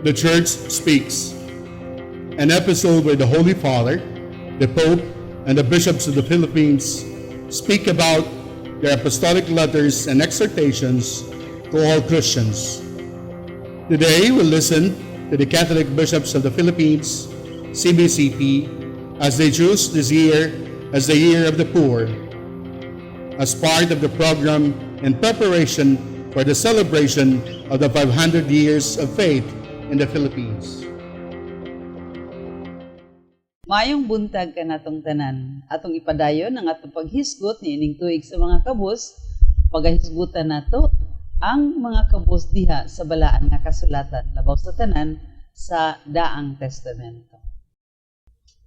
The Church Speaks, an episode where the Holy Father, the Pope, and the bishops of the Philippines speak about their apostolic letters and exhortations to all Christians. Today, we'll listen to the Catholic bishops of the Philippines, CBCP, as they choose this year as the Year of the Poor, as part of the program in preparation for the celebration of the 500 years of faith in the Philippines. Mayong buntag ka natong tanan, atong ipadayon ang atong paghisgot ni ining tuig sa mga kabus, pagahisgutan nato ang mga kabus diha sa balaan nga kasulatan labaw sa tanan sa Daang Testamento.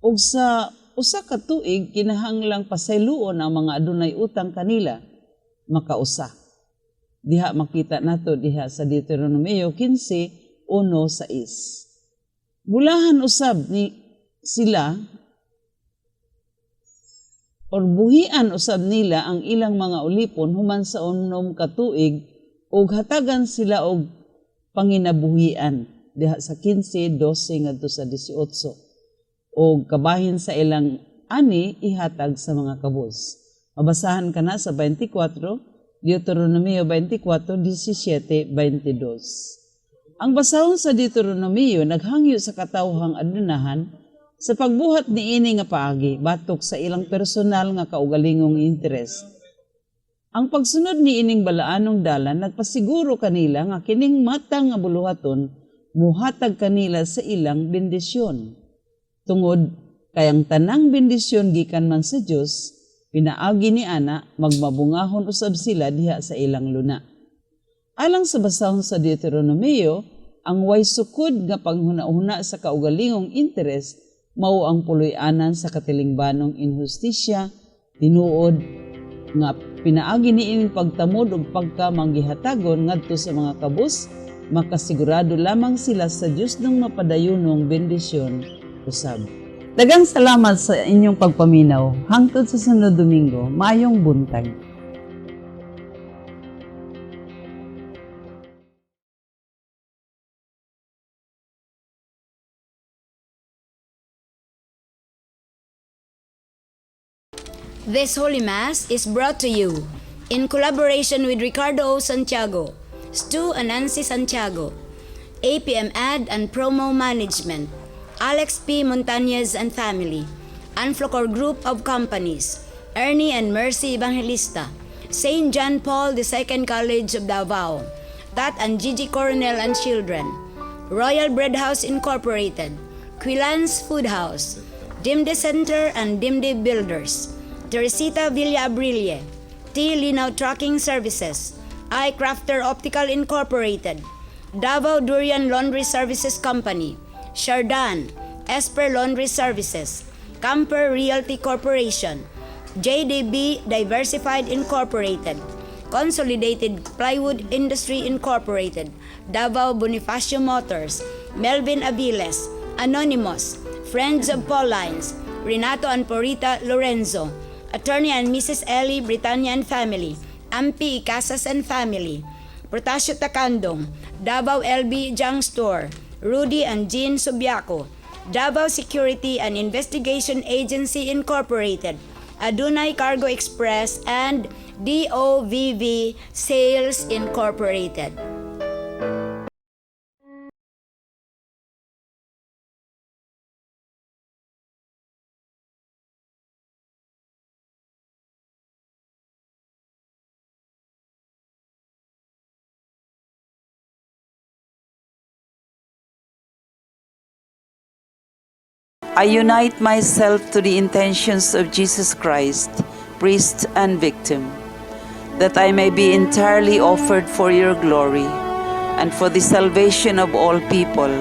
Ug sa usa ka tuig kinahanglang pasayloon ang mga adunay utang kanila makausa. Diha makita nato diha sa Deuteronomio 15:1-6. Bulahan usab ni sila or buhian usab nila ang ilang mga ulipon human sa 6 ka tuig ug hatagan sila og panginabuhian diha sa 15, 12 ngadto sa 18 ug kabahin sa ilang ani ihatag sa mga kabus. Mabasahan kana sa 24, Deuteronomio 24, 17, 22. Ang basahon sa Deuteronomio naghangyo sa katawhang adunahan sa pagbuhat niini nga paagi batok sa ilang personal nga kaugalingong interes. Ang pagsunod niining balaanong dalan nagpasiguro kanila nga kining matang nga buluhaton muhatag kanila sa ilang bendisyon. Tungod kayang tanang bendisyon gikan man sa Dios, pinaagi ni ana magmabungahon usab sila diha sa ilang luna. Alang sa basahon sa Deuteronomio, ang way sukod nga panghuna-huna sa kaugalingong interes mao ang puloy-anan sa katilingbanong inhustisya, tinuod nga pinaagi niining pagtamod ug pagkamanggihatagon ngadto sa mga kabus, makasigurado lamang sila sa Dios ng mapadayunong bendisyon usab. Daghang salamat sa inyong pagpaminaw. Hangtod sa sunod Domingo, mayong buntag. This Holy Mass is brought to you in collaboration with Ricardo O. Santiago, Stu and Nancy Santiago, APM Ad and Promo Management, Alex P. Montañez and Family, Anflocor Group of Companies, Ernie and Mercy Evangelista, St. John Paul II College of Davao, Tat and Gigi Coronel and Children, Royal Bread House Incorporated, Quilans Food House, Dimde Center and Dimde Builders, Teresita Villa Abrilie, T. Linaw Trucking Services, I. Crafter Optical Incorporated, Davao Durian Laundry Services Company, Shardan, Esper Laundry Services, Camper Realty Corporation, JDB Diversified Incorporated, Consolidated Plywood Industry Incorporated, Davao Bonifacio Motors, Melvin Aviles, Anonymous, Friends of Paulines, Renato and Porita Lorenzo, Attorney and Mrs. Ellie Britannia and Family, Ampi Icasas and Family, Protasio Takandong, Davao LB Junk Store, Rudy and Jean Subiaco, Davao Security and Investigation Agency Incorporated, Adunay Cargo Express, and DOVV Sales Incorporated. I unite myself to the intentions of Jesus Christ, priest and victim, that I may be entirely offered for your glory and for the salvation of all people,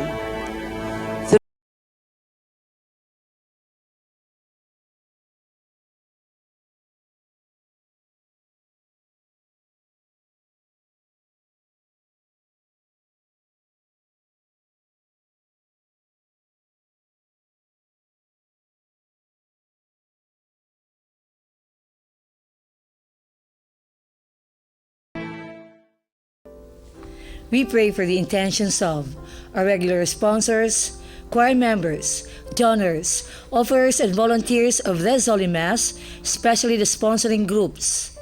We pray for the intentions of our regular sponsors, choir members, donors, offerers, and volunteers of this Holy Mass, especially the sponsoring groups.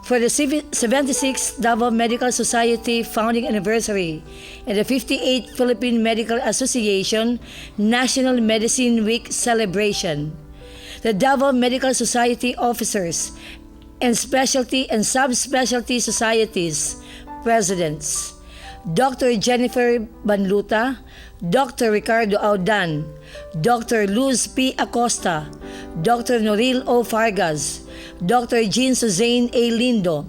For the 76th Davao Medical Society founding anniversary and the 58th Philippine Medical Association National Medicine Week celebration, the Davao Medical Society officers and specialty and subspecialty societies presidents, Dr. Jennifer Banluta, Dr. Ricardo Audan, Dr. Luz P. Acosta, Dr. Noril O. Fargas, Dr. Jean Suzanne A. Lindo,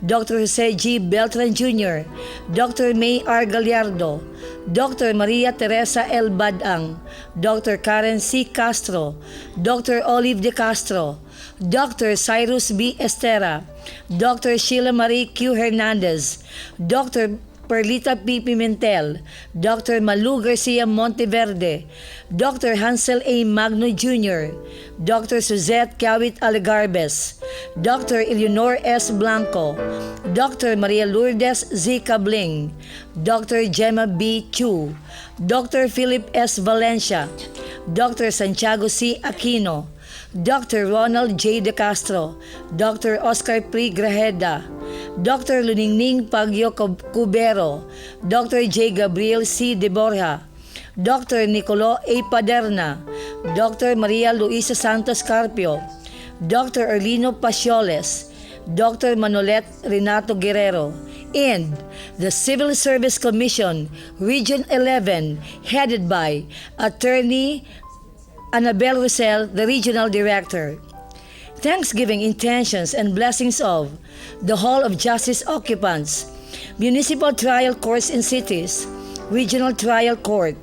Dr. Jose G. Beltran Jr., Dr. May R. Gallardo, Dr. Maria Teresa L. Badang, Dr. Karen C. Castro, Dr. Olive De Castro, Dr. Cyrus B. Estera, Dr. Sheila Marie Q. Hernandez, Dr. Perlita P. Pimentel, Dr. Malu Garcia Monteverde, Dr. Hansel A. Magno Jr., Dr. Suzette Kawit Alegarbes, Dr. Eleanor S. Blanco, Dr. Maria Lourdes Z. Cabling, Dr. Gemma B. Chu, Dr. Philip S. Valencia, Dr. Santiago C. Aquino, Dr. Ronald J. De Castro, Dr. Oscar P. Grajeda, Dr. Luningning Pagyo Cubero, Dr. J. Gabriel C. De Borja, Dr. Nicolo A. Paderna, Dr. Maria Luisa Santos Carpio, Dr. Erlino Pasioles, Dr. Manolet Renato Guerrero, and the Civil Service Commission, Region 11, headed by Attorney Annabel Rosel, the Regional Director. Thanksgiving intentions and blessings of the Hall of Justice occupants, Municipal Trial Courts in Cities, Regional Trial Court,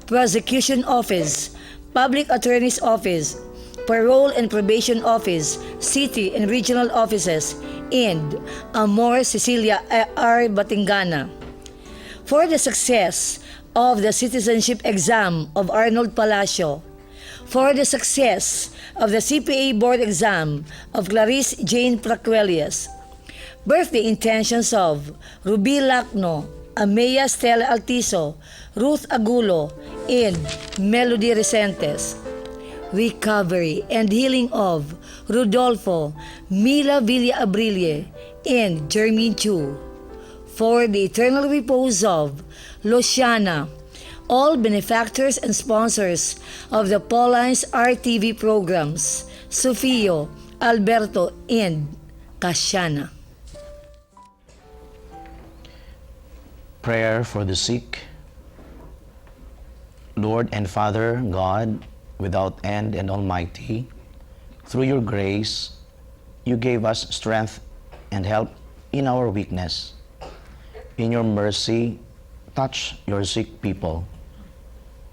Prosecution Office, Public Attorney's Office, Parole and Probation Office, City and Regional Offices, and Amor Cecilia R. Batingana. For the success of the citizenship exam of Arnold Palacio, for the success of the CPA board exam of Clarice Jane Praquelias, birthday intentions of Ruby Lacno, Amea Stella Altiso, Ruth Agulo, and Melody Resentes, recovery and healing of Rodolfo, Mila Villa Abrille, and Jermaine Chu, for the eternal repose of Luciana, all benefactors and sponsors of the Paulines RTV programs, Sofio, Alberto, and Kasiana. Prayer for the sick. Lord and Father, God, without end and almighty, through your grace, you gave us strength and help in our weakness. In your mercy, touch your sick people.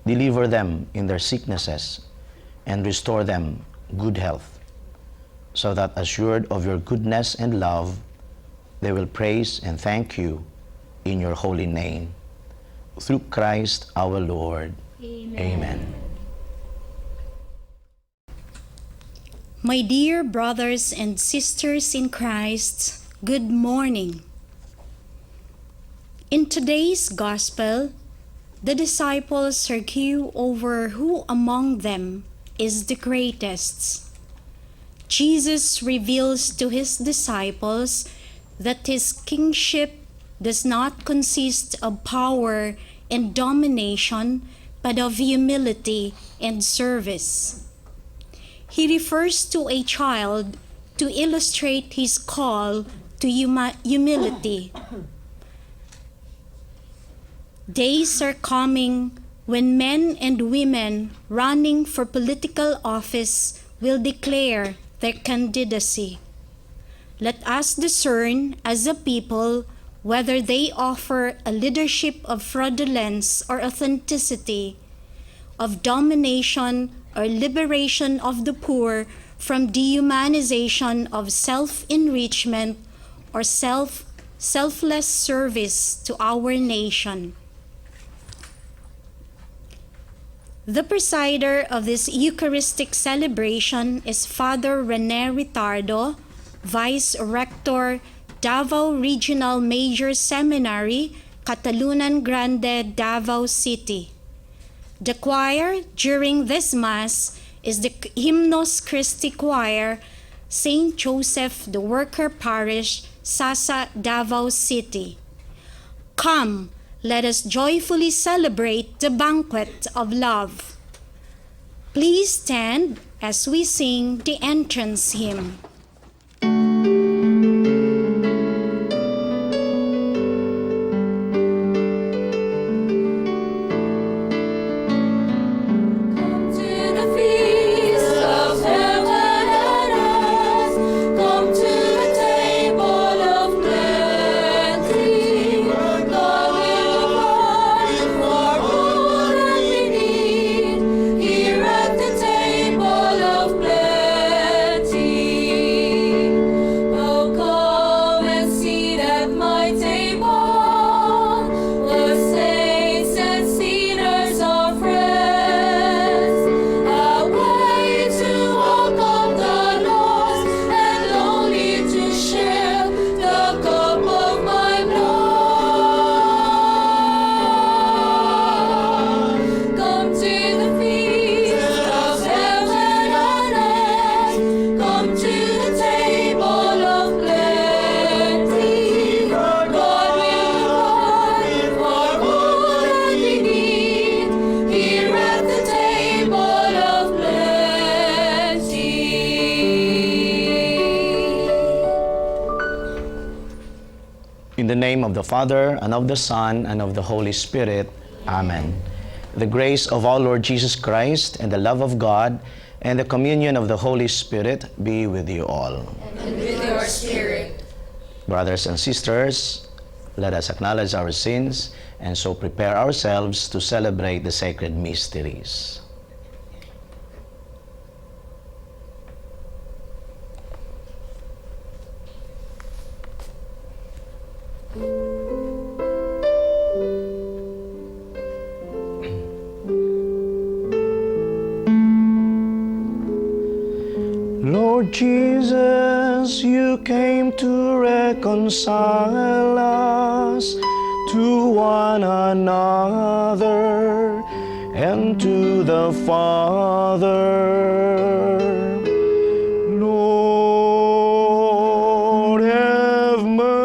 Deliver them in their sicknesses and restore them good health, so that assured of your goodness and love, they will praise and thank you in your holy name. Through Christ our Lord. Amen. Amen. My dear brothers and sisters in Christ, good morning. In today's Gospel, the disciples argue over who among them is the greatest. Jesus reveals to his disciples that his kingship does not consist of power and domination, but of humility and service. He refers to a child to illustrate his call to humility. Days are coming when men and women running for political office will declare their candidacy. Let us discern as a people whether they offer a leadership of fraudulence or authenticity, of domination or liberation of the poor from dehumanization of self-enrichment or selfless service to our nation. The presider of this Eucharistic celebration is Father Rene Ritardo, Vice Rector, Davao Regional Major Seminary, Katalunan Grande, Davao City. The choir during this Mass is the Hymnos Christi Choir, St. Joseph the Worker Parish, Sasa, Davao City. Come, let us joyfully celebrate the banquet of love. Please stand as we sing the entrance hymn. In the name of the Father, and of the Son, and of the Holy Spirit. Amen. The grace of our Lord Jesus Christ, and the love of God, and the communion of the Holy Spirit be with you all. And with your spirit. Brothers and sisters, let us acknowledge our sins, and so prepare ourselves to celebrate the sacred mysteries. Lord Jesus, you came to reconcile us to one another and to the Father. Lord, have mercy.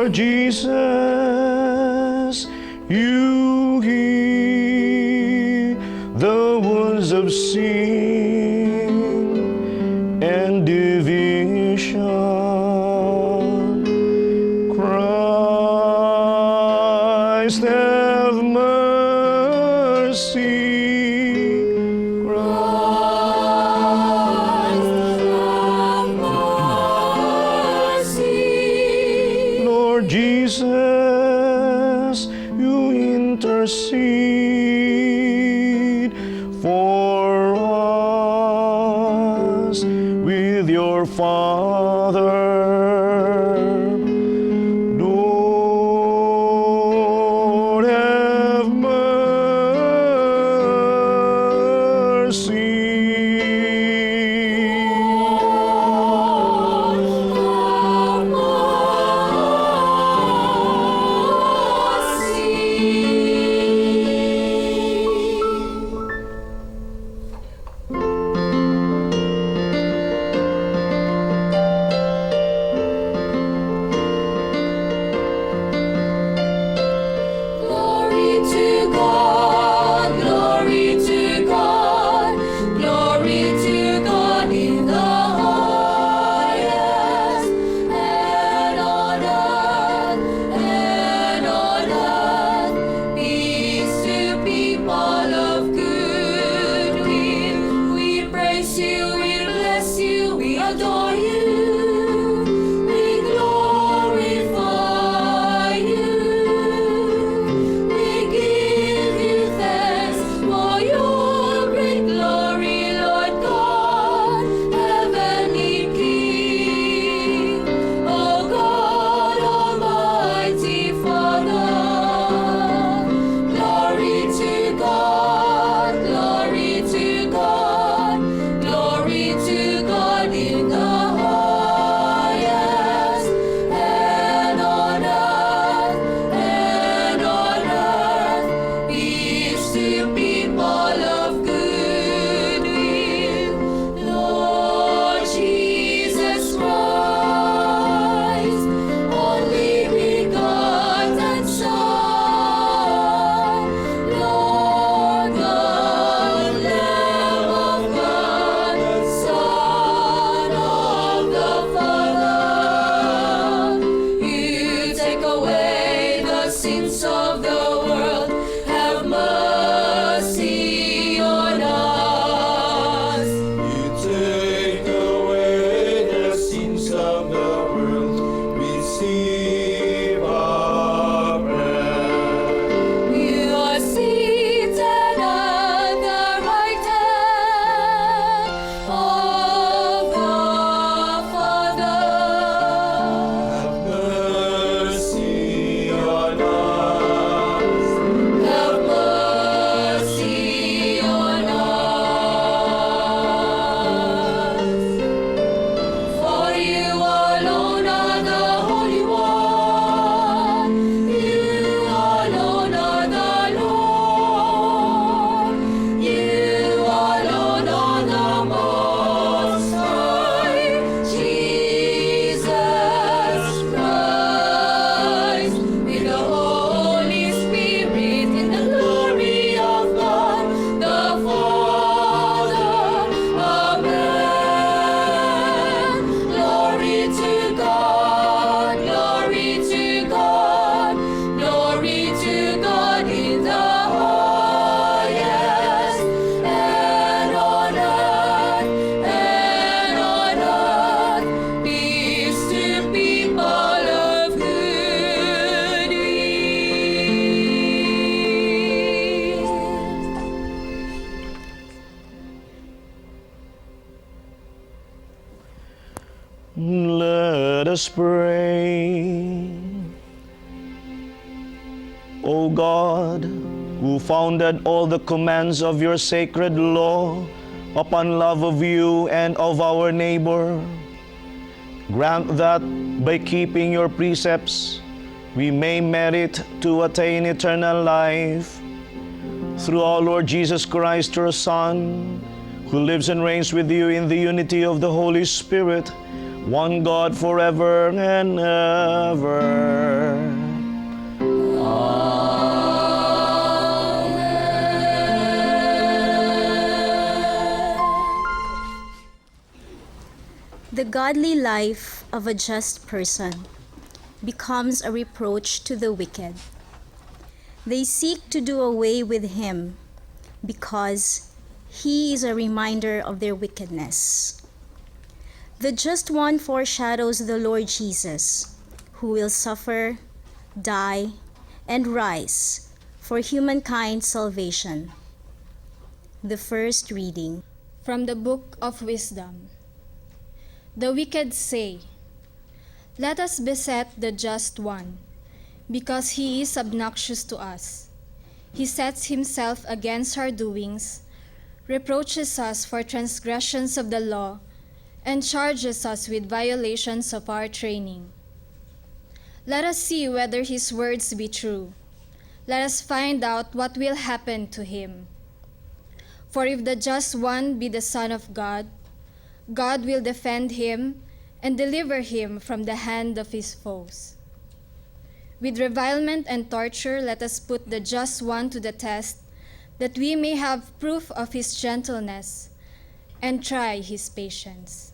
Jesus, you heal the wounds of sin and division. Christ, have mercy. Jesus, you intercede for us with your Father. Lord, have mercy. us pray. O God, who founded all the commands of your sacred law upon love of you and of our neighbor, grant that by keeping your precepts, we may merit to attain eternal life. Through our Lord Jesus Christ, your Son, who lives and reigns with you in the unity of the Holy Spirit, one God forever and ever. The godly life of a just person becomes a reproach to the wicked. They seek to do away with him because he is a reminder of their wickedness. The just one foreshadows the Lord Jesus, who will suffer, die, and rise for humankind's salvation. The first reading From the Book of Wisdom. The wicked say, "Let us beset the just one, because he is obnoxious to us. He sets himself against our doings, reproaches us for transgressions of the law, and charges us with violations of our training. Let us see whether his words be true. Let us find out what will happen to him. For if the just one be the Son of God, God will defend him and deliver him from the hand of his foes. With revilement and torture, let us put the just one to the test, that we may have proof of his gentleness and try his patience.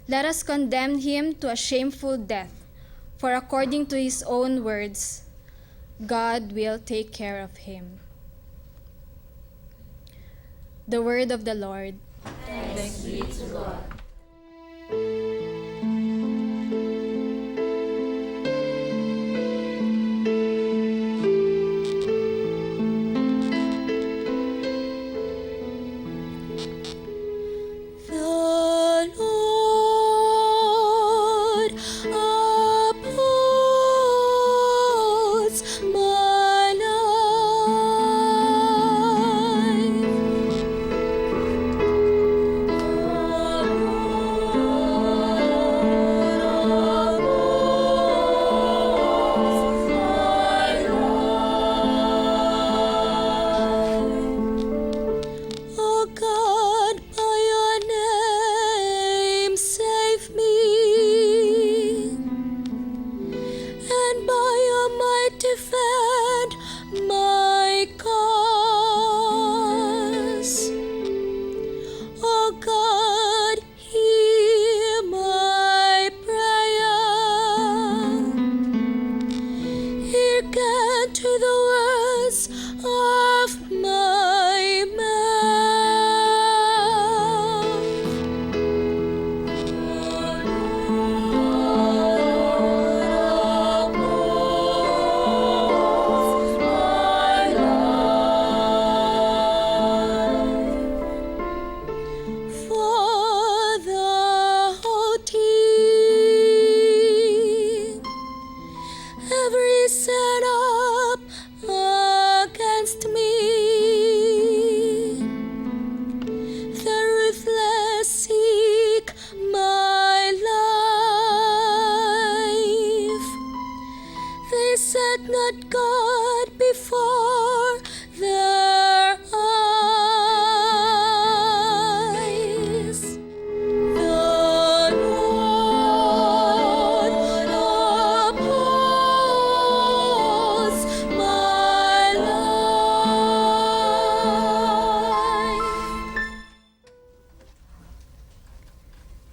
Let us condemn him to a shameful death, for according to his own words, God will take care of him." The word of the Lord. Thanks be to God.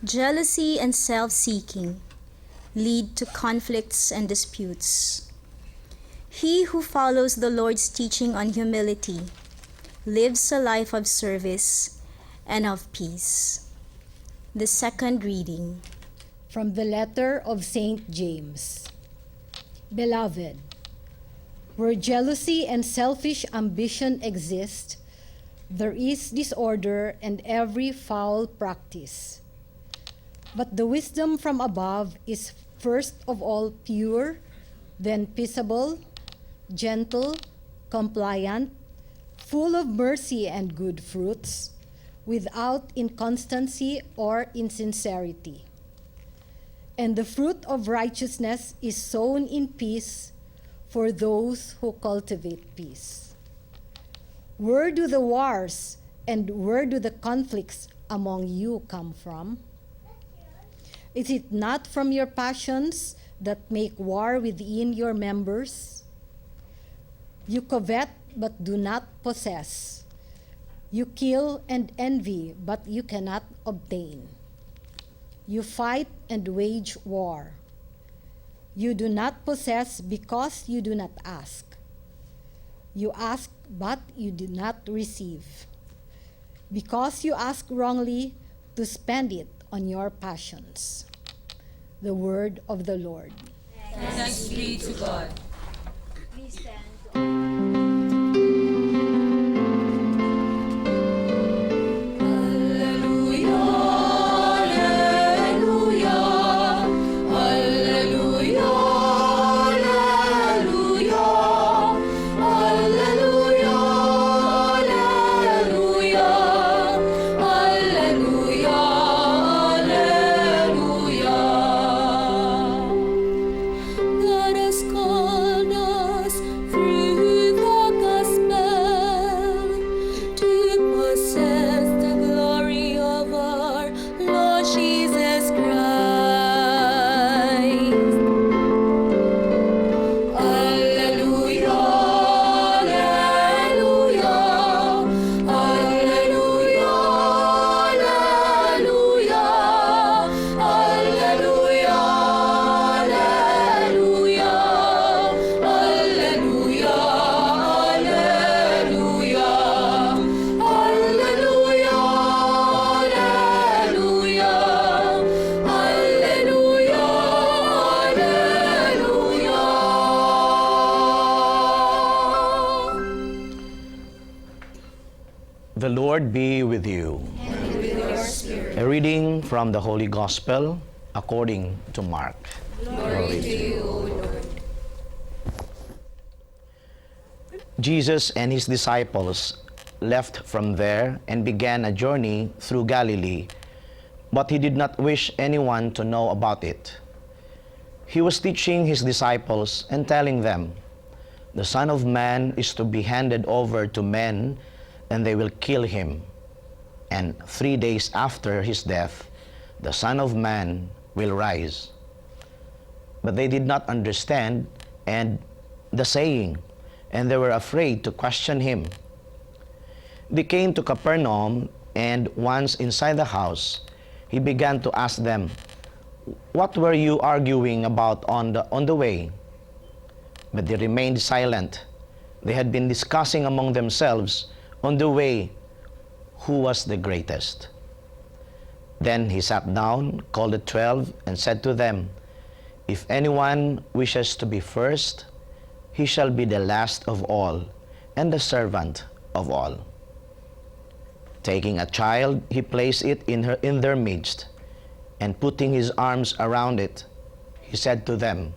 Jealousy and self-seeking lead to conflicts and disputes. He who follows the Lord's teaching on humility lives a life of service and of peace. The second reading. From the letter of St. James. Beloved, where jealousy and selfish ambition exist, there is disorder and every foul practice. But the wisdom from above is first of all pure, then peaceable, gentle, compliant, full of mercy and good fruits, without inconstancy or insincerity. And the fruit of righteousness is sown in peace for those who cultivate peace. Where do the wars and where do the conflicts among you come from? Is it not from your passions that make war within your members? You covet but do not possess. You kill and envy, but you cannot obtain. You fight and wage war. You do not possess because you do not ask. You ask, but you do not receive, because you ask wrongly to spend it on your passions. The word of the Lord. Thanks be to God. Please stand. The Lord be with you. And with your spirit. A reading from the Holy Gospel according to Mark. Glory to you, O Lord. Jesus and his disciples left from there and began a journey through Galilee, but he did not wish anyone to know about it. He was teaching his disciples and telling them, "The Son of Man is to be handed over to men, and they will kill him. And 3 days after his death, the Son of Man will rise." But they did not understand the saying, and they were afraid to question him. They came to Capernaum, and once inside the house, he began to ask them, "What were you arguing about on the way?" But they remained silent. They had been discussing among themselves on the way who was the greatest. Then he sat down, called the 12, and said to them, "If anyone wishes to be first, he shall be the last of all and the servant of all." Taking a child, he placed it in their midst, and putting his arms around it, he said to them,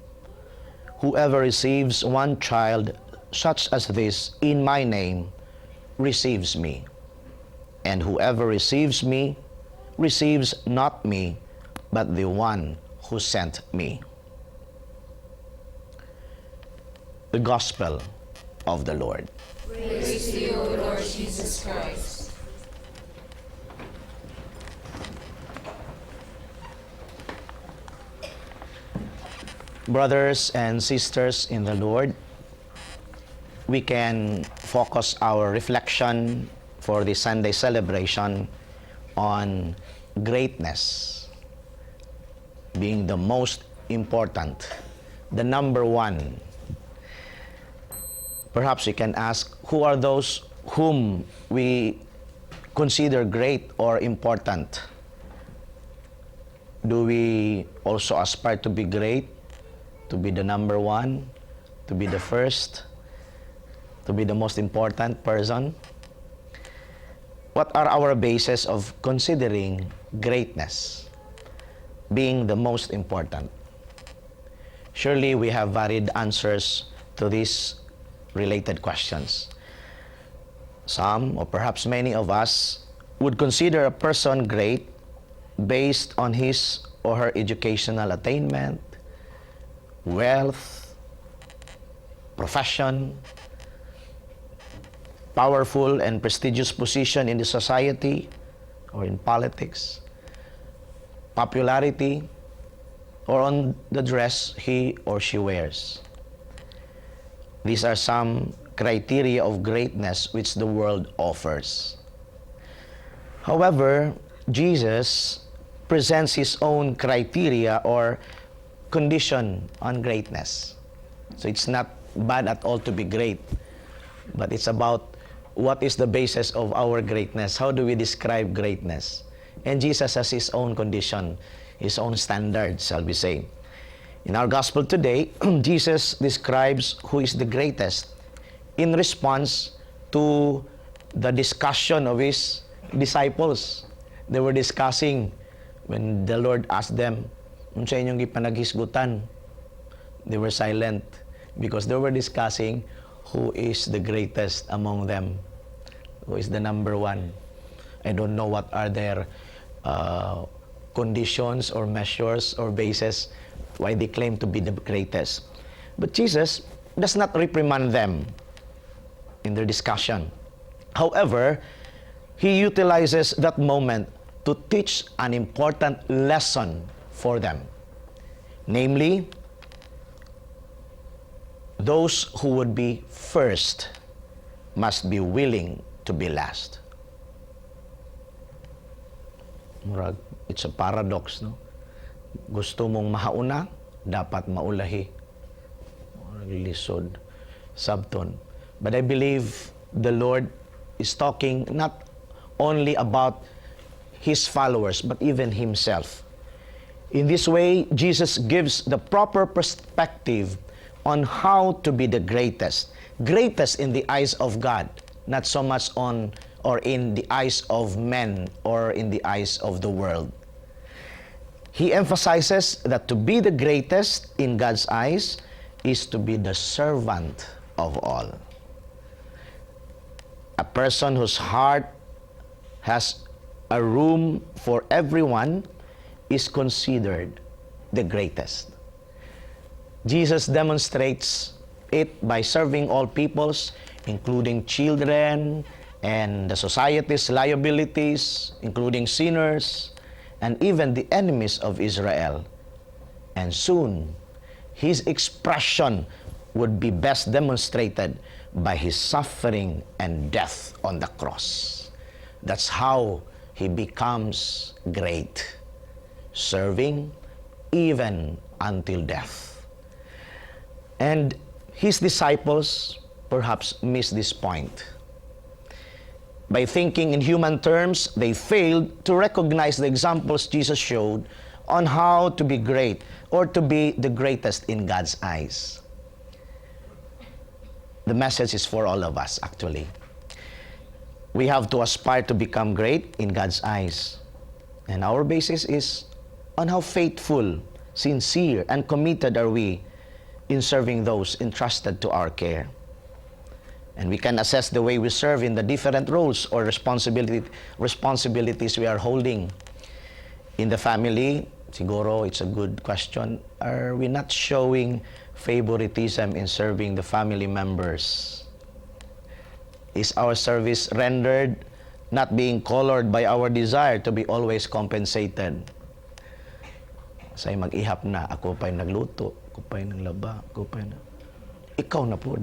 "Whoever receives one child such as this in my name receives me. And whoever receives me receives not me, but the one who sent me." The Gospel of the Lord. Praise to you, Lord Jesus Christ. Brothers and sisters in the Lord, we can focus our reflection for the Sunday celebration on greatness being the most important, the number one. Perhaps we can ask, who are those whom we consider great or important? Do we also aspire to be great, to be the number one, to be the first, to be the most important person? What are our bases of considering greatness being the most important? Surely we have varied answers to these related questions. Some, or perhaps many of us, would consider a person great based on his or her educational attainment, wealth, profession, powerful and prestigious position in the society or in politics, popularity, or on the dress he or she wears. These are some criteria of greatness which the world offers. However, Jesus presents his own criteria or condition on greatness. So it's not bad at all to be great, but it's about what is the basis of our greatness? How do we describe greatness? And Jesus has his own condition, his own standards, shall we say. In our gospel today, Jesus describes who is the greatest in response to the discussion of his disciples. They were discussing when the Lord asked them, "Unsa inyong gipanaghisgutan?" They were silent because they were discussing who is the greatest among them, who is the number one. I don't know what are their conditions or measures or bases why they claim to be the greatest. But Jesus does not reprimand them in their discussion. However, he utilizes that moment to teach an important lesson for them. Namely, those who would be first must be willing to be last. Murag, it's a paradox, no? Gusto mong mahauna, dapat maulahi. Lisod, subton. But I believe the Lord is talking not only about his followers, but even himself. In this way, Jesus gives the proper perspective on how to be the greatest. Greatest in the eyes of God, not so much on or in the eyes of men or in the eyes of the world. He emphasizes that to be the greatest in God's eyes is to be the servant of all. A person whose heart has a room for everyone is considered the greatest. Jesus demonstrates it by serving all peoples, including children and the society's liabilities, including sinners, and even the enemies of Israel. And soon, his expression would be best demonstrated by his suffering and death on the cross. That's how he becomes great, serving even until death. And his disciples perhaps miss this point. By thinking in human terms, they failed to recognize the examples Jesus showed on how to be great or to be the greatest in God's eyes. The message is for all of us, actually. We have to aspire to become great in God's eyes. And our basis is on how faithful, sincere, and committed are we in serving those entrusted to our care. And we can assess the way we serve in the different roles or responsibilities we are holding. In the family, siguro it's a good question. Are we not showing favoritism in serving the family members? Is our service rendered not being colored by our desire to be always compensated? Say mag-ihap na, ako pa'y nagluto, ako pa'y naglaba, ako pa'y na... Ikaw na po.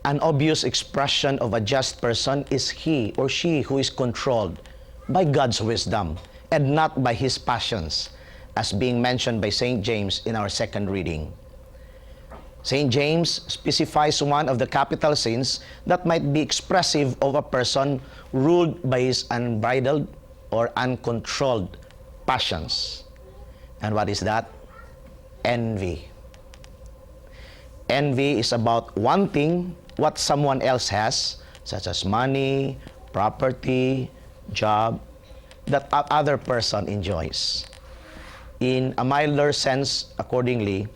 An obvious expression of a just person is he or she who is controlled by God's wisdom and not by his passions, as being mentioned by St. James in our second reading. St. James specifies one of the capital sins that might be expressive of a person ruled by his unbridled or uncontrolled passions. And what is that? Envy. Envy is about wanting what someone else has, such as money, property, job, that other person enjoys. In a milder sense, accordingly,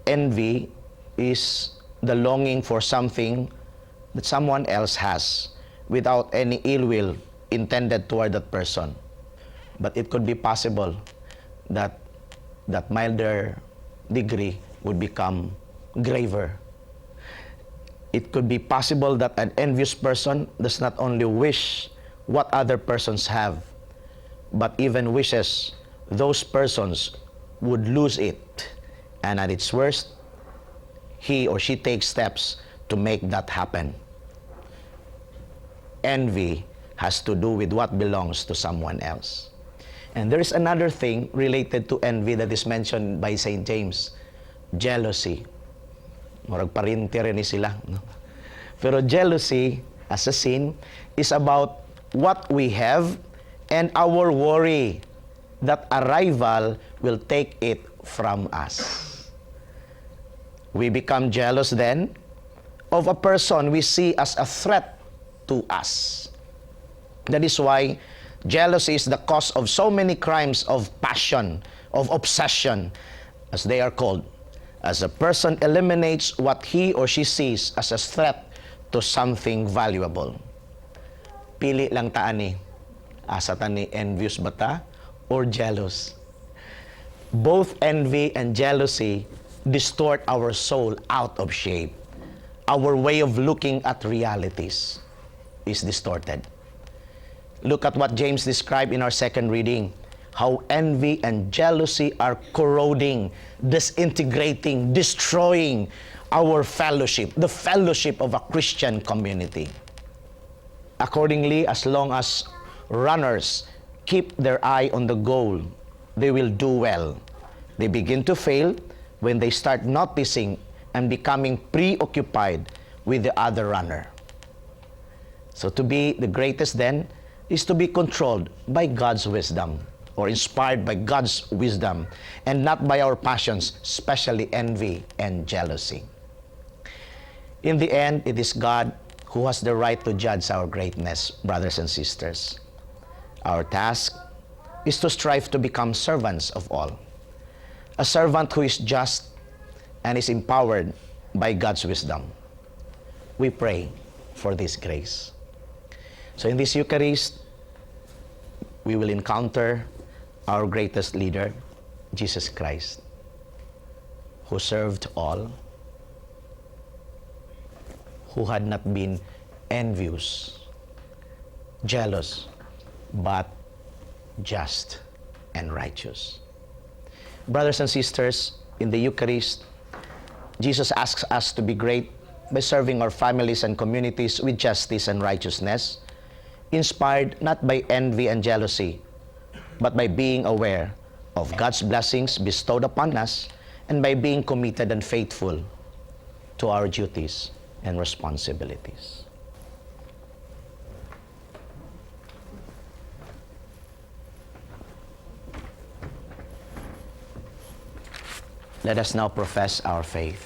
envy is the longing for something that someone else has without any ill will intended toward that person. But it could be possible that that milder degree would become graver. It could be possible that an envious person does not only wish what other persons have, but even wishes those persons would lose it. And at its worst, he or she takes steps to make that happen. Envy has to do with what belongs to someone else. And there is another thing related to envy that is mentioned by St. James, jealousy. Murag parintire ni sila. No? Pero jealousy, as a sin, is about what we have and our worry that a rival will take it from us. We become jealous then of a person we see as a threat to us. That is why jealousy is the cause of so many crimes of passion, of obsession, as they are called, as a person eliminates what he or she sees as a threat to something valuable. Pili lang taan ni, asa ta ni envious ba ta or jealous? Both envy and jealousy distort our soul out of shape. Our way of looking at realities is distorted. Look at what James described in our second reading, how envy and jealousy are corroding, disintegrating, destroying our fellowship, the fellowship of a Christian community. Accordingly, as long as runners keep their eye on the goal, they will do well. They begin to fail when they start noticing and becoming preoccupied with the other runner. So to be the greatest then is to be controlled by God's wisdom, or inspired by God's wisdom, and not by our passions, especially envy and jealousy. In the end, it is God who has the right to judge our greatness, brothers and sisters. Our task is to strive to become servants of all. A servant who is just and is empowered by God's wisdom. We pray for this grace. So in this Eucharist, we will encounter our greatest leader, Jesus Christ, who served all, who had not been envious, jealous, but just and righteous. Brothers and sisters, in the Eucharist, Jesus asks us to be great by serving our families and communities with justice and righteousness, inspired not by envy and jealousy, but by being aware of God's blessings bestowed upon us and by being committed and faithful to our duties and responsibilities. Let us now profess our faith.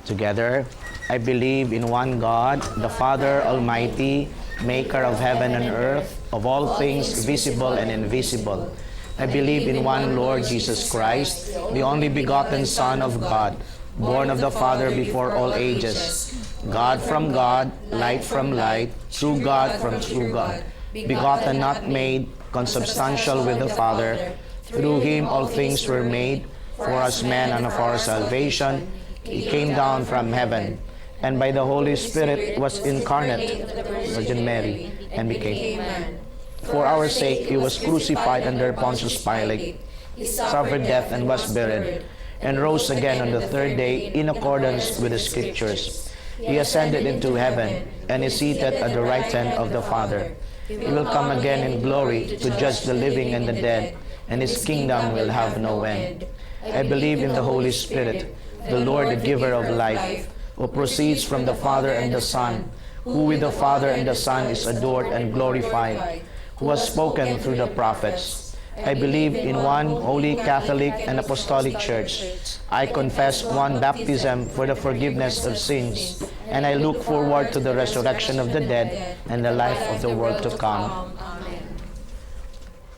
Together, I believe in one God, the Father Almighty, maker of heaven and earth, of all things visible and invisible. I believe in one Lord Jesus Christ, the only begotten Son of God, born of the Father before all ages, God from God, light from light, true God from true God, begotten not made, consubstantial with the Father. Through him all things were made, for us men and for our salvation. He came down from heaven, and by the Holy Spirit was incarnate, Virgin Mary, and became man. For our sake he was crucified under Pontius Pilate, suffered death and was buried, and rose again on the third day in accordance with the Scriptures. He ascended into heaven, and is seated at the right hand of the Father. He will come again in glory to judge the living and the dead, and his kingdom will have no end. I believe in the Holy Spirit, the Lord, the giver of life, who proceeds from the Father and the Son, who with the Father and the Son is adored and glorified, who has spoken through the prophets. I believe in one holy Catholic and Apostolic Church. I confess one baptism for the forgiveness of sins, and I look forward to the resurrection of the dead and the life of the world to come.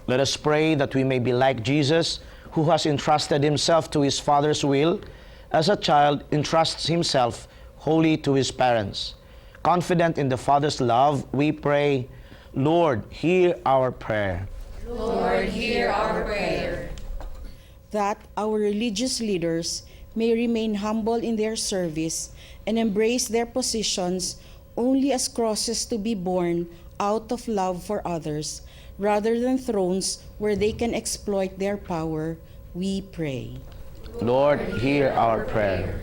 Let us pray that we may be like Jesus, who has entrusted himself to his Father's will, as a child entrusts himself wholly to his parents. Confident in the Father's love, we pray, Lord, hear our prayer. Lord, hear our prayer. That our religious leaders may remain humble in their service and embrace their positions only as crosses to be borne out of love for others, rather than thrones where they can exploit their power, we pray. Lord, hear our prayer.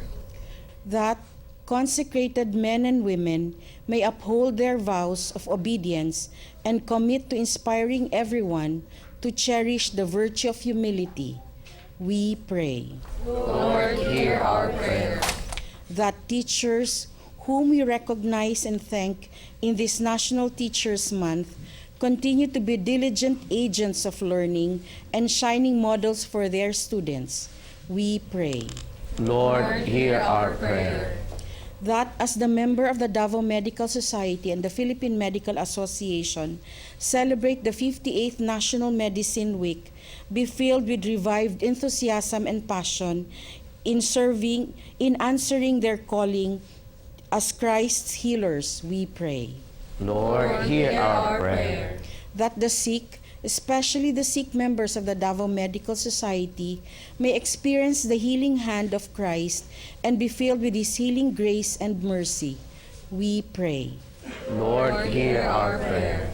That consecrated men and women may uphold their vows of obedience and commit to inspiring everyone to cherish the virtue of humility, we pray. Lord, hear our prayer. That teachers, whom we recognize and thank in this National Teachers Month, continue to be diligent agents of learning and shining models for their students, we pray. Lord, hear our prayer. That as the member of the Davao Medical Society and the Philippine Medical Association celebrate the 58th National Medicine Week, be filled with revived enthusiasm and passion in answering their calling as Christ's healers, we pray. Lord, hear our prayer. That the sick, especially the sick members of the Davao Medical Society, may experience the healing hand of Christ and be filled with his healing grace and mercy, we pray. Lord, hear our prayer.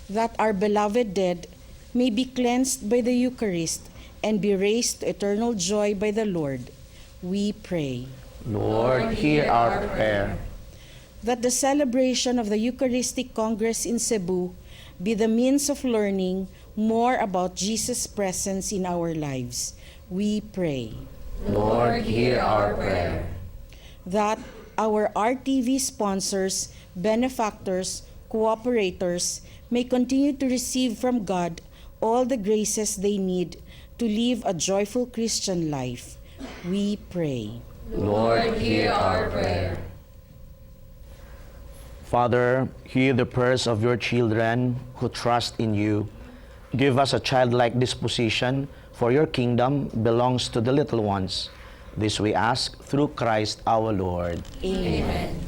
That our beloved dead may be cleansed by the Eucharist and be raised to eternal joy by the Lord, we pray. Lord, hear our prayer. That the celebration of the Eucharistic Congress in Cebu be the means of learning more about Jesus' presence in our lives, we pray. Lord, hear our prayer. That our RTV sponsors, benefactors, cooperators may continue to receive from God all the graces they need to live a joyful Christian life, we pray. Lord, hear our prayer. Father, hear the prayers of your children who trust in you. Give us a childlike disposition, for your kingdom belongs to the little ones. This we ask through Christ our Lord. Amen.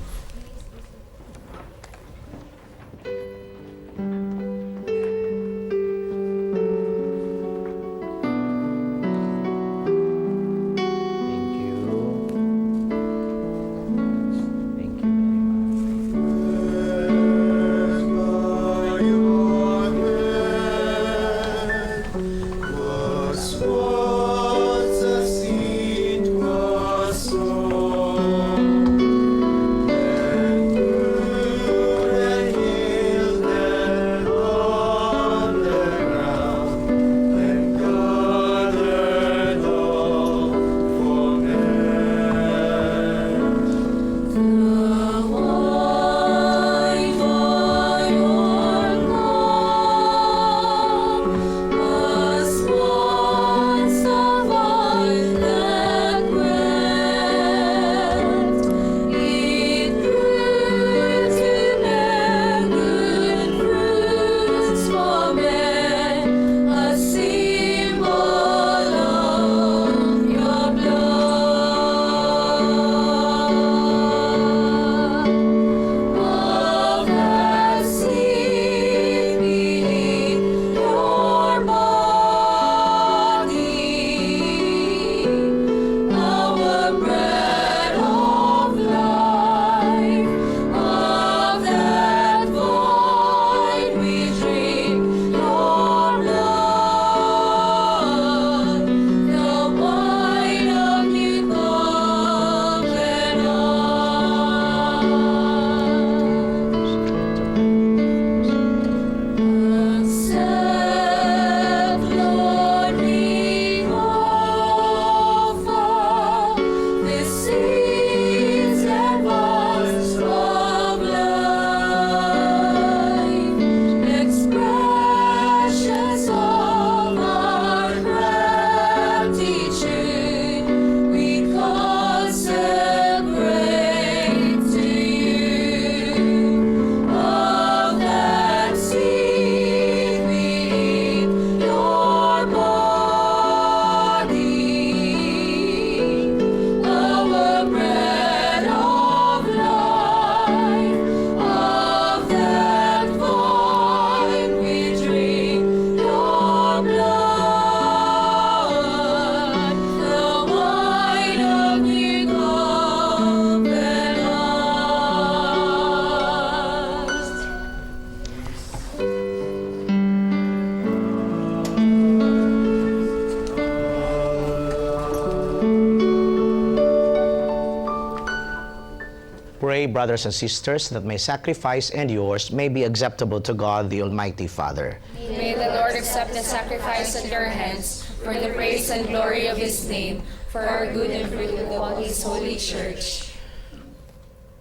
pray, brothers and sisters, that my sacrifice and yours may be acceptable to God, the Almighty Father. May the Lord accept the sacrifice at your hands for the praise and glory of his name, for our good and fruit of his holy church.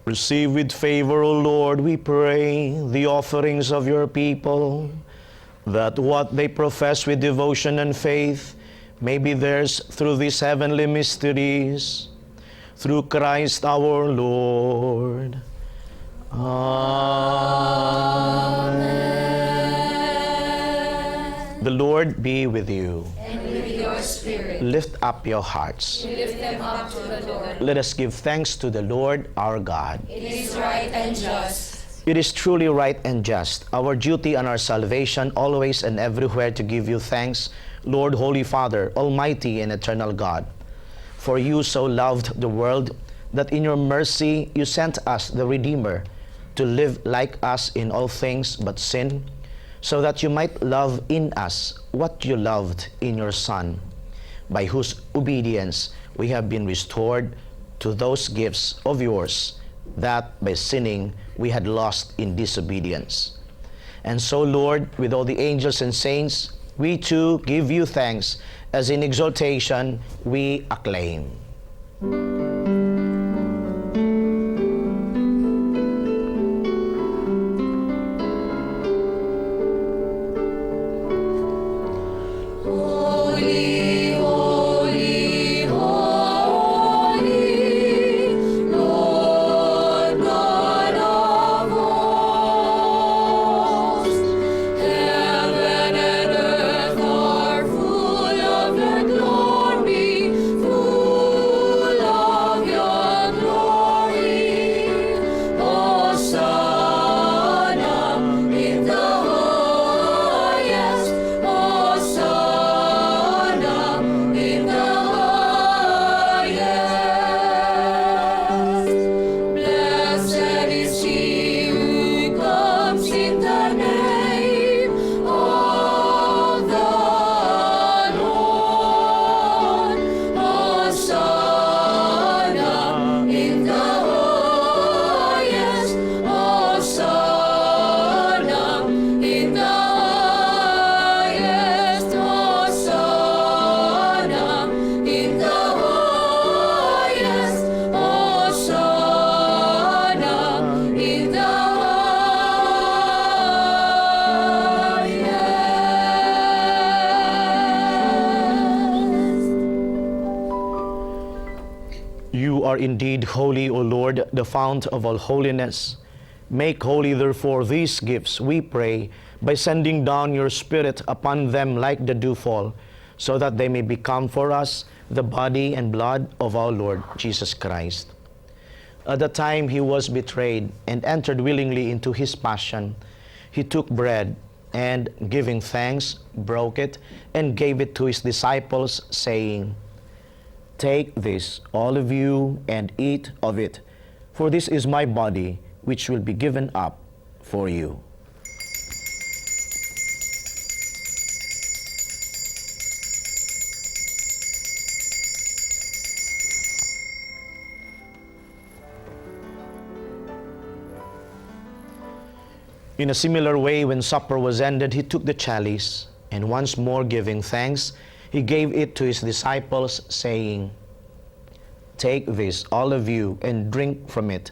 Receive with favor, O Lord, we pray, the offerings of your people, that what they profess with devotion and faith may be theirs through these heavenly mysteries. Through Christ our Lord. Amen. The Lord be with you. And with your spirit. Lift up your hearts. We lift them up to the Lord. Let us give thanks to the Lord our God. It is right and just. It is truly right and just, our duty and our salvation, always and everywhere to give you thanks, Lord, Holy Father, Almighty and eternal God. For you so loved the world that in your mercy you sent us the Redeemer to live like us in all things but sin, so that you might love in us what you loved in your Son, by whose obedience we have been restored to those gifts of yours that by sinning we had lost in disobedience. And so, Lord, with all the angels and saints, we too give you thanks, as in exaltation we acclaim. You are indeed holy, O Lord, the fount of all holiness. Make holy, therefore, these gifts, we pray, by sending down your Spirit upon them like the dewfall, so that they may become for us the body and blood of our Lord Jesus Christ. At the time he was betrayed and entered willingly into his passion, he took bread and, giving thanks, broke it and gave it to his disciples, saying, "Take this, all of you, and eat of it, for this is my body, which will be given up for you." In a similar way, when supper was ended, he took the chalice, and once more giving thanks, he gave it to his disciples, saying, "Take this, all of you, and drink from it.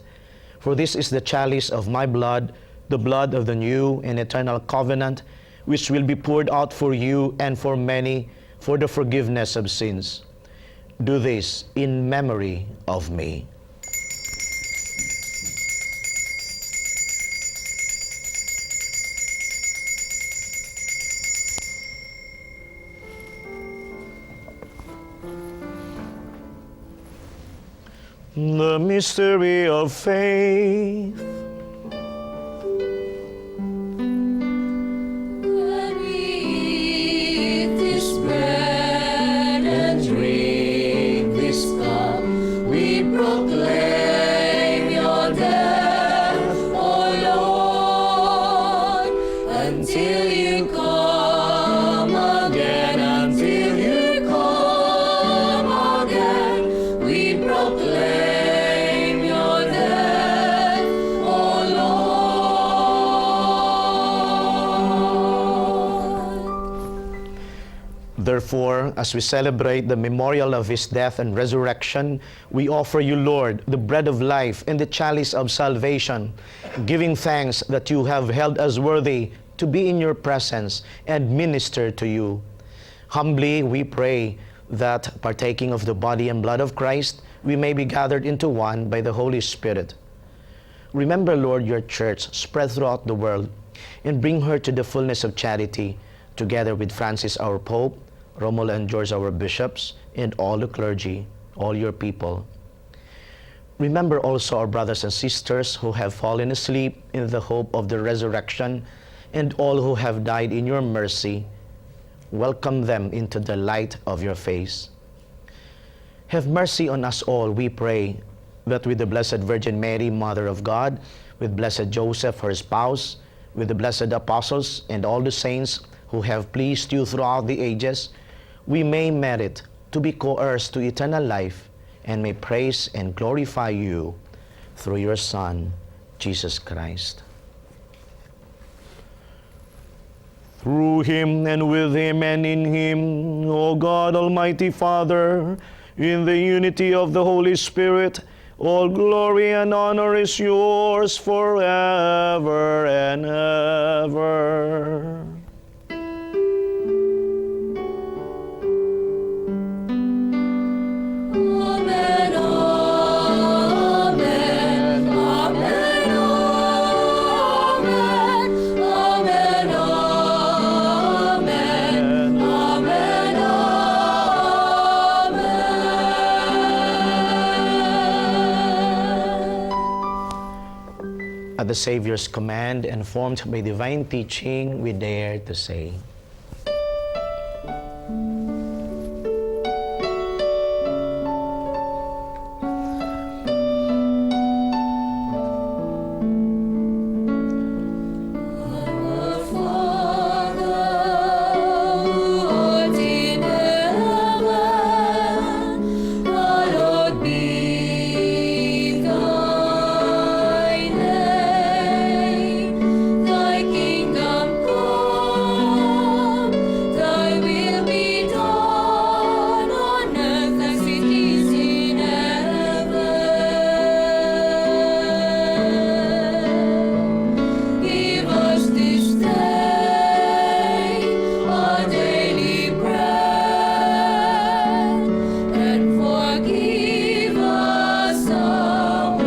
For this is the chalice of my blood, the blood of the new and eternal covenant, which will be poured out for you and for many for the forgiveness of sins. Do this in memory of me." The mystery of faith. When we eat this bread and drink this cup, we proclaim your death, O Lord, until you come again, until you come again, we proclaim your death. Therefore, as we celebrate the memorial of his death and resurrection, we offer you, Lord, the bread of life and the chalice of salvation, giving thanks that you have held us worthy to be in your presence and minister to you. Humbly we pray that, partaking of the body and blood of Christ, we may be gathered into one by the Holy Spirit. Remember, Lord, your church spread throughout the world, and bring her to the fullness of charity, together with Francis our Pope, Romulo and George our bishops, and all the clergy, all your people. Remember also our brothers and sisters who have fallen asleep in the hope of the resurrection, and all who have died in your mercy. Welcome them into the light of your face. Have mercy on us all, we pray, that with the Blessed Virgin Mary, Mother of God, with Blessed Joseph, her spouse, with the blessed apostles and all the saints who have pleased you throughout the ages, we may merit to be co-heirs to eternal life, and may praise and glorify you through your Son, Jesus Christ. Through him, and with him, and in him, O God, Almighty Father, in the unity of the Holy Spirit, all glory and honor is yours forever and ever. Amen, amen, amen, amen, amen, amen, amen. At the Savior's command and formed by divine teaching, we dare to say, Our Father, who art in heaven, hallowed be thy name. Thy kingdom come, thy will be done on earth as it is in heaven. Give us this day our daily bread, and forgive us our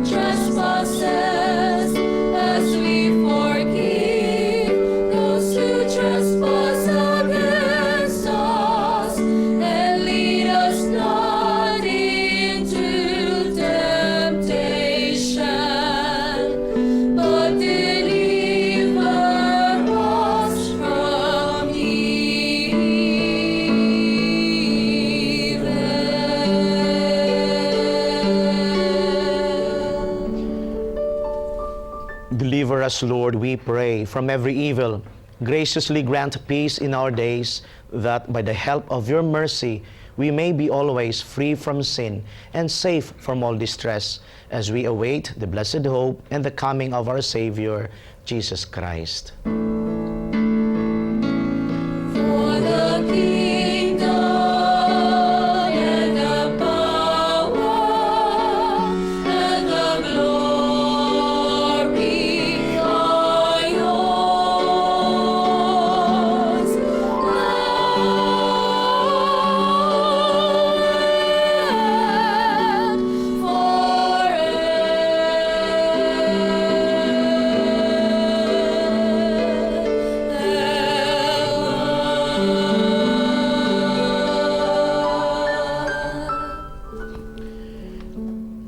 trespasses, as we forgive those who trespass against us. And lead us not into temptation, but deliver us from evil. Deliver us, Lord, we pray, from every evil. Graciously grant peace in our days, that by the help of your mercy we may be always free from sin and safe from all distress, as we await the blessed hope and the coming of our Savior, Jesus Christ. For the kingdom and the power and the glory are yours.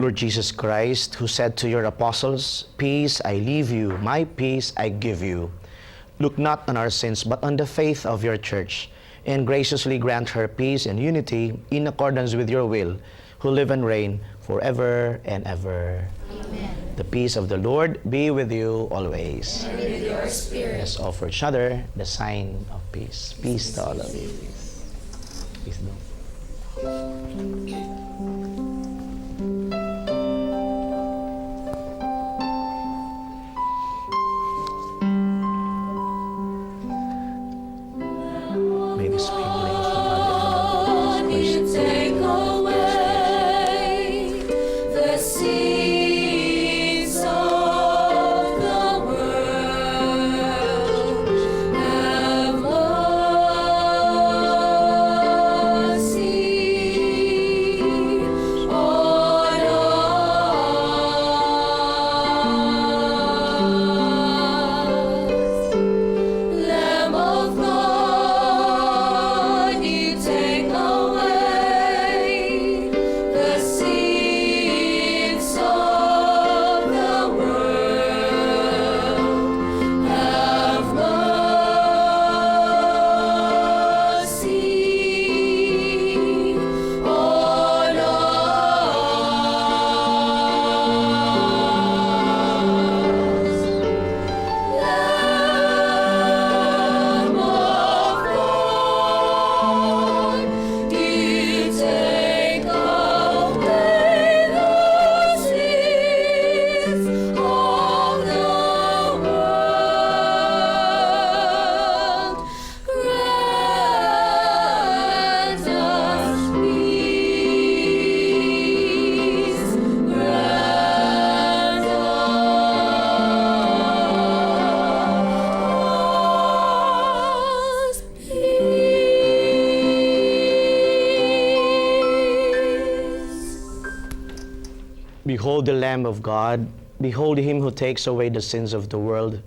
Lord Jesus Christ, who said to your apostles, "Peace I leave you, my peace I give you," look not on our sins, but on the faith of your church, and graciously grant her peace and unity in accordance with your will, who live and reign forever and ever. Amen. The peace of the Lord be with you always. And with your spirit. Let's offer each other the sign of peace. Peace to all of you. Peace do. May this be blessed. Behold the Lamb of God. Behold him who takes away the sins of the world.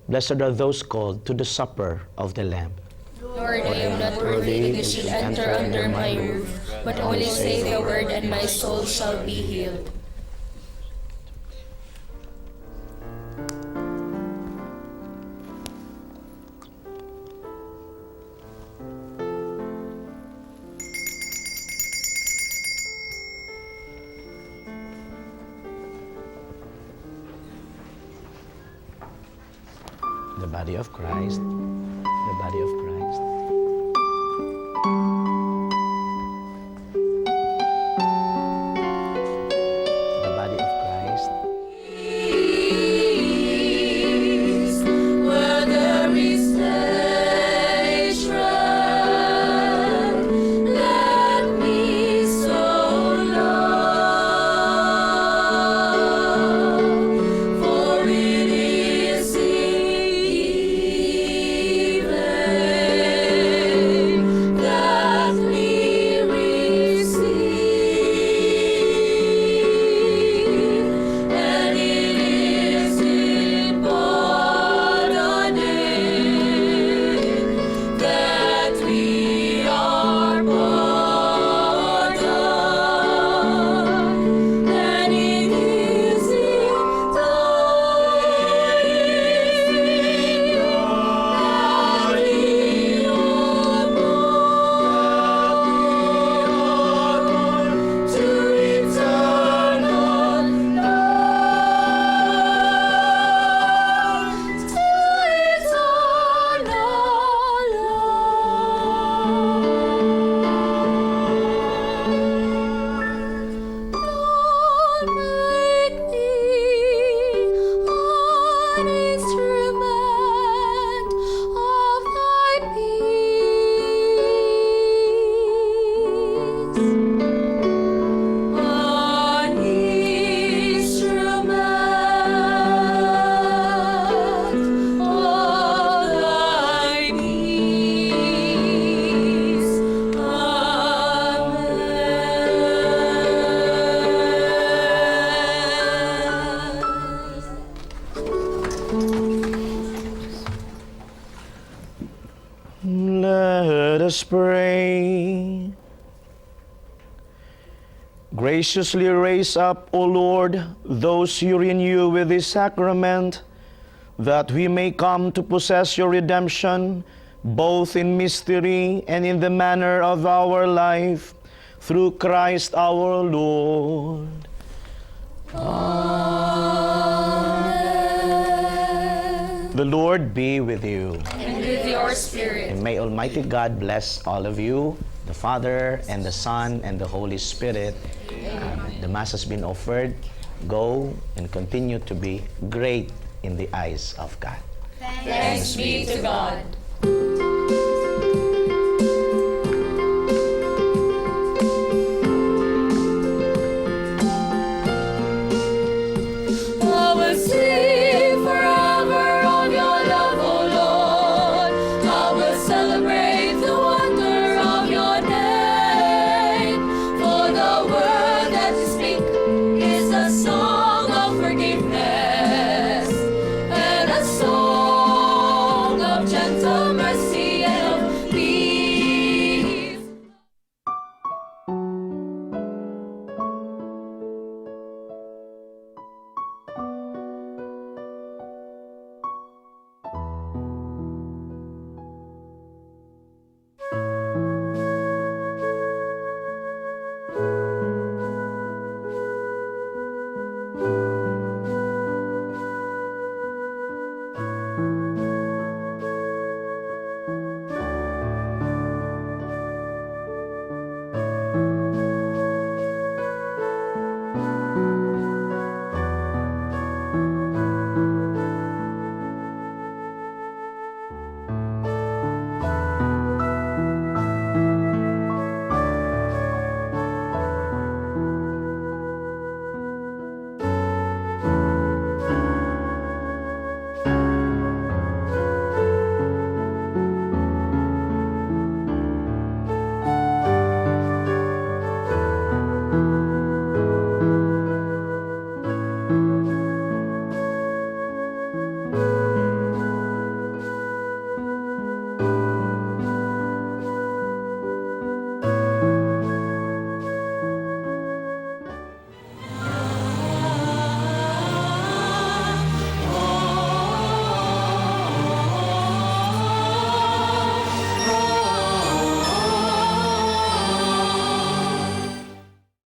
Blessed are those called to the supper of the Lamb. Lord, I am not worthy that you should enter under my roof, but only say the word and my soul shall be healed. The body of Christ. The body of Christ. The body of Christ. Where there is nation, let me so love, for it is healing that we receive, and it is in pardoning that we are pardoned, and it is in dying that we are born to eternal life, to eternal life. Lord, make me an instrument of thy peace, an instrument of thy peace. Amen. Let us pray. Graciously raise up, O Lord, those you renew with this sacrament, that we may come to possess your redemption, both in mystery and in the manner of our life, through Christ our Lord. The Lord be with you. And with your spirit. And may Almighty God bless all of you, the Father, and the Son, and the Holy Spirit. The Mass has been offered. Go and continue to be great in the eyes of God. Thanks be to God.